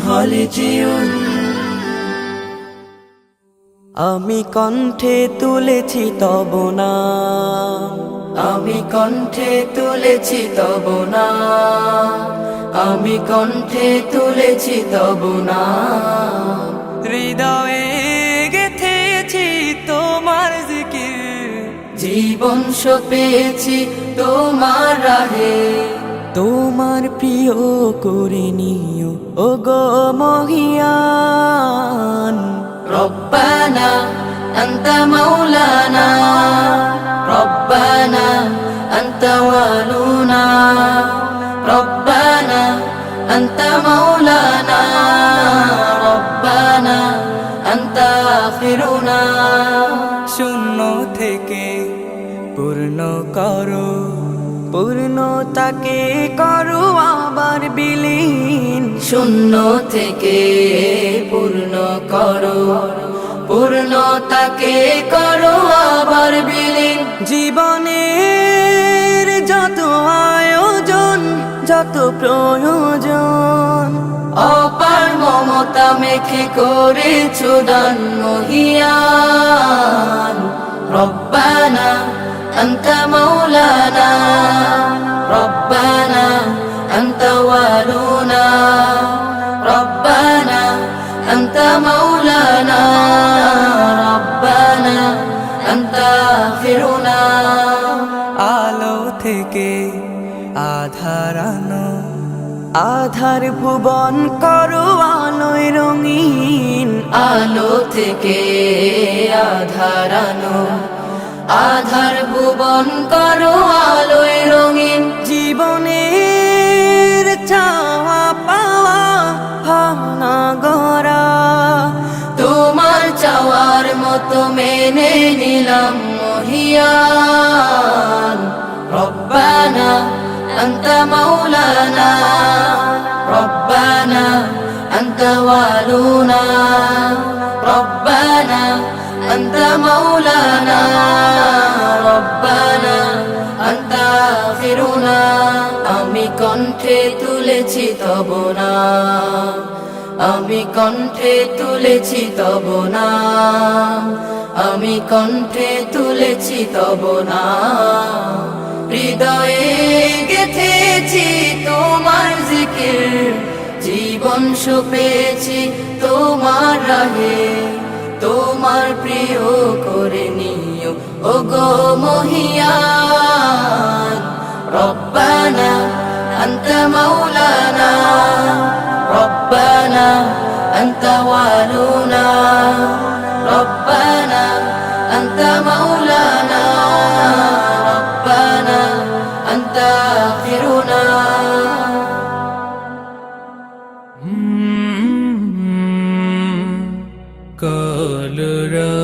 হলে জীবন। আমি কণ্ঠে তুলেছি তব নাম, আমি কণ্ঠে তুলেছি তব নাম, আমি কণ্ঠে তুলেছি তব নাম। হৃদয়ে গেথেছি তোমার জিকির, জীবন সপেছি তোমার রাহে। তোমার প্রিয় করে নিও ও গো মহিয়ান। রব্বানা আনতা মাওলানা, রব্বানা আনতা ওয়ালুনা, রব্বানা আনতা মাওলানা, রব্বানা আনতা আখিরুনা। শূন্য থেকে পূর্ণ করো, পূর্ণতাকে করো আবার বিলীন। শূন্য থেকে পূর্ণ করো, পূর্ণতাকে করো আবার বিলীন। জীবনের যত আয়োজন, যত প্রয়োজন, অপার মমতা মেখে করেছো দান মহিয়ান। রব্বানা আনতা মাওলানা, রব্বানা আনতা ওয়ালুনা, রব্বানা আনতা মাওলানা, রব্বানা আনতা আখিরুনা। আলো থেকে আধার আনো, আধার ভুবন করো আলোয় রঙিন। আলো থেকে আধার আনো, আধার ভুবন করো আলোয় রঙিন। জীবনের চাওয়া পাওয়া ভাঙা গড়া, তোমার চাওয়ার মতো মেনে নিলাম মহিয়ান। রব্বানা আনতা মাওলানা, রব্বানা আনতা ওয়ালুনা, রব্বানা আনতা মাওলানা, রব্বানা আনতা আখিরুনা। আমি কণ্ঠে তুলেছি তব নাম, আমি কণ্ঠে তুলেছি তব নাম, আমি কণ্ঠে তুলেছি তব নাম। হৃদয়ে গেথেছি তোমার জিকির, জীবন সপেছি তোমার রাহে। তোমার প্রিয় করে নিও ও গো মহিয়ান। রব্বানা আনতা মাওলানা, রব্বানা আনতা ওয়ালুনা, রব্বানা আনতা মাওলানা, রব্বানা আনতা আখিরুনা। কলরা